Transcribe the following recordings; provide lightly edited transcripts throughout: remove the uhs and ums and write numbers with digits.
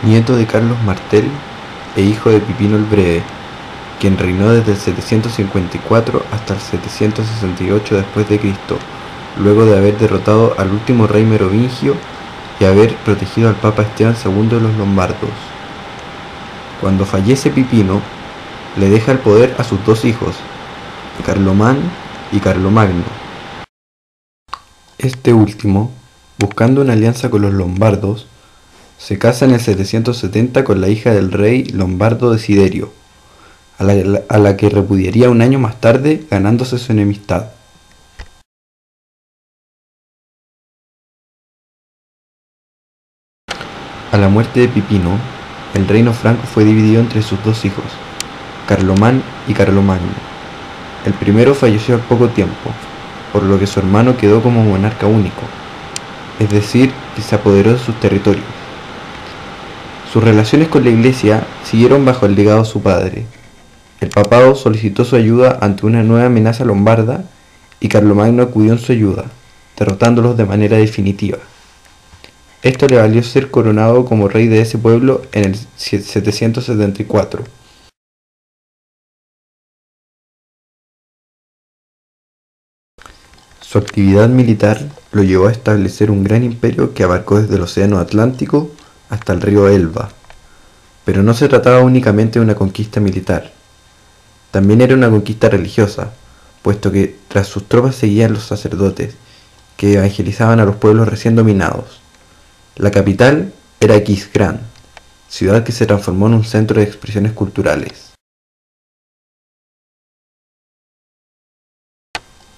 nieto de Carlos Martel e hijo de Pipino el Breve, quien reinó desde el 754 hasta el 768 después de Cristo, luego de haber derrotado al último rey merovingio y haber protegido al Papa Esteban II de los lombardos. Cuando fallece Pipino, le deja el poder a sus dos hijos, Carlomán y Carlomagno. Este último, buscando una alianza con los lombardos, se casa en el 770 con la hija del rey lombardo Desiderio, a la que repudiaría un año más tarde, ganándose su enemistad. A la muerte de Pipino, el reino franco fue dividido entre sus dos hijos, Carlomán y Carlomagno. El primero falleció al poco tiempo, por lo que su hermano quedó como monarca único, es decir, que se apoderó de sus territorios. Sus relaciones con la Iglesia siguieron bajo el legado de su padre. El papado solicitó su ayuda ante una nueva amenaza lombarda y Carlomagno acudió en su ayuda, derrotándolos de manera definitiva. Esto le valió ser coronado como rey de ese pueblo en el 774. Su actividad militar lo llevó a establecer un gran imperio que abarcó desde el Océano Atlántico hasta el río Elba. Pero no se trataba únicamente de una conquista militar, también era una conquista religiosa, puesto que tras sus tropas seguían los sacerdotes, que evangelizaban a los pueblos recién dominados. La capital era Aquisgrán, ciudad que se transformó en un centro de expresiones culturales.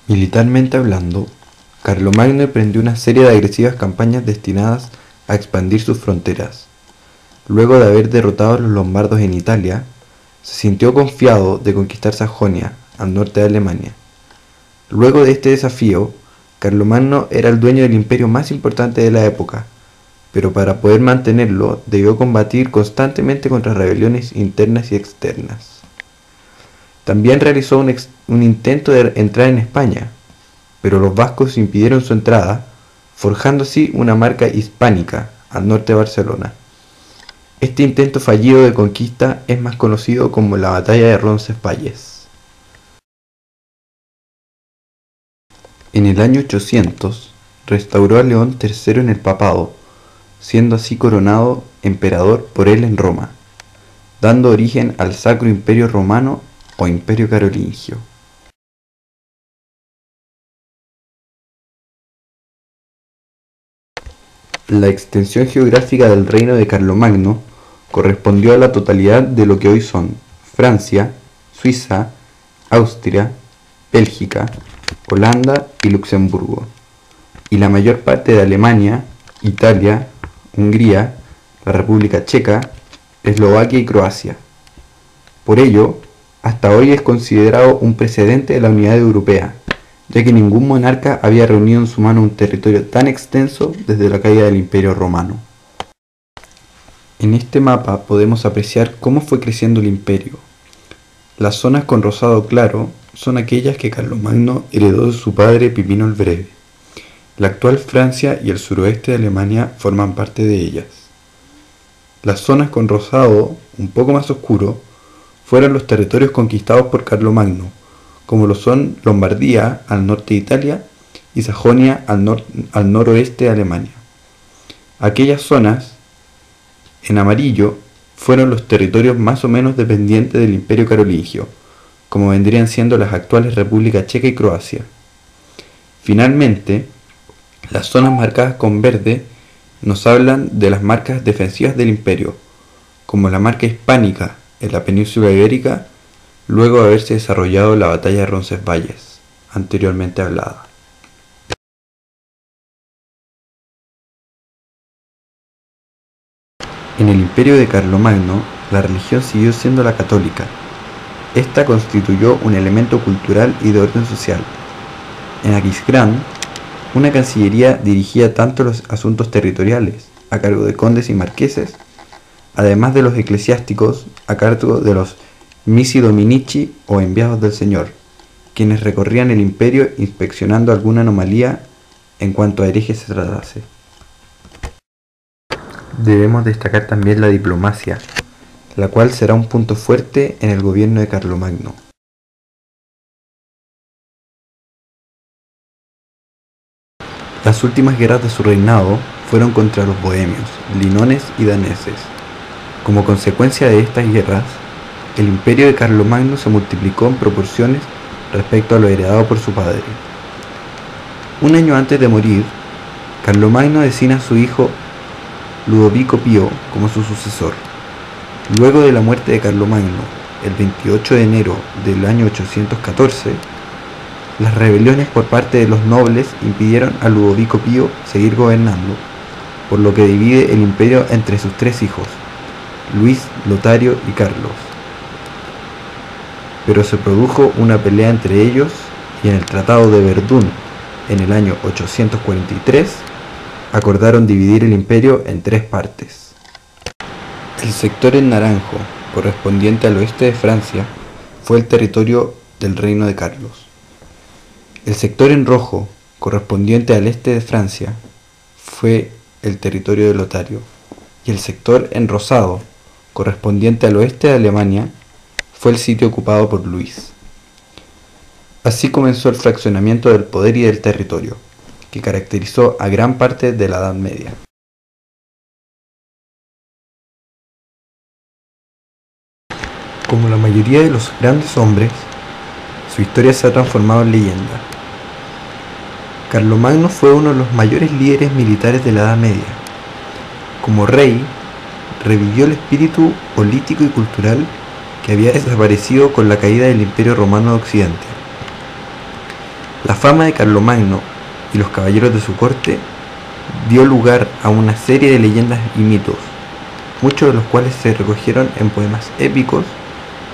Militarmente hablando, Carlomagno emprendió una serie de agresivas campañas destinadas a expandir sus fronteras. Luego de haber derrotado a los lombardos en Italia, se sintió confiado de conquistar Sajonia, al norte de Alemania. Luego de este desafío, Carlomagno era el dueño del imperio más importante de la época, pero para poder mantenerlo debió combatir constantemente contra rebeliones internas y externas. También realizó un intento de entrar en España, pero los vascos impidieron su entrada, forjando así una marca hispánica al norte de Barcelona. Este intento fallido de conquista es más conocido como la Batalla de Roncesvalles. En el año 800 restauró a León III en el papado, siendo así coronado emperador por él en Roma, dando origen al Sacro Imperio Romano o Imperio Carolingio. La extensión geográfica del reino de Carlomagno correspondió a la totalidad de lo que hoy son Francia, Suiza, Austria, Bélgica, Holanda y Luxemburgo, y la mayor parte de Alemania, Italia, Hungría, la República Checa, Eslovaquia y Croacia. Por ello, hasta hoy es considerado un precedente de la unidad europea, ya que ningún monarca había reunido en su mano un territorio tan extenso desde la caída del Imperio Romano. En este mapa podemos apreciar cómo fue creciendo el imperio. Las zonas con rosado claro son aquellas que Carlomagno heredó de su padre Pipino el Breve. La actual Francia y el suroeste de Alemania forman parte de ellas. Las zonas con rosado un poco más oscuro fueron los territorios conquistados por Carlomagno, como lo son Lombardía al norte de Italia y Sajonia al noroeste de Alemania. Aquellas zonas en amarillo fueron los territorios más o menos dependientes del Imperio Carolingio, como vendrían siendo las actuales República Checa y Croacia. Finalmente, las zonas marcadas con verde nos hablan de las marcas defensivas del imperio, como la marca hispánica en la península ibérica, luego de haberse desarrollado la batalla de Roncesvalles, anteriormente hablada. En el imperio de Carlomagno, la religión siguió siendo la católica. Esta constituyó un elemento cultural y de orden social. En Aquisgrán, una cancillería dirigía tanto los asuntos territoriales, a cargo de condes y marqueses, además de los eclesiásticos, a cargo de los missi dominici o enviados del Señor, quienes recorrían el imperio inspeccionando alguna anomalía en cuanto a herejes se tratase. Debemos destacar también la diplomacia, la cual será un punto fuerte en el gobierno de Carlomagno. Las últimas guerras de su reinado fueron contra los bohemios, linones y daneses. Como consecuencia de estas guerras, el imperio de Carlomagno se multiplicó en proporciones respecto a lo heredado por su padre. Un año antes de morir, Carlomagno designa a su hijo Ludovico Pío como su sucesor. Luego de la muerte de Carlomagno, el 28 de enero del año 814, las rebeliones por parte de los nobles impidieron a Ludovico Pío seguir gobernando, por lo que divide el imperio entre sus tres hijos, Luis, Lotario y Carlos. Pero se produjo una pelea entre ellos y en el Tratado de Verdún, en el año 843, acordaron dividir el imperio en tres partes. El sector en naranjo, correspondiente al oeste de Francia, fue el territorio del reino de Carlos. El sector en rojo, correspondiente al este de Francia, fue el territorio de Lotario. Y el sector en rosado, correspondiente al oeste de Alemania, fue el sitio ocupado por Luis. Así comenzó el fraccionamiento del poder y del territorio, que caracterizó a gran parte de la Edad Media. Como la mayoría de los grandes hombres, su historia se ha transformado en leyenda. Carlomagno fue uno de los mayores líderes militares de la Edad Media. Como rey, revivió el espíritu político y cultural que había desaparecido con la caída del Imperio Romano de Occidente. La fama de Carlomagno y los caballeros de su corte dio lugar a una serie de leyendas y mitos, muchos de los cuales se recogieron en poemas épicos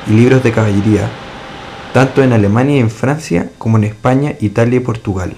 y libros de caballería, tanto en Alemania y en Francia como en España, Italia y Portugal.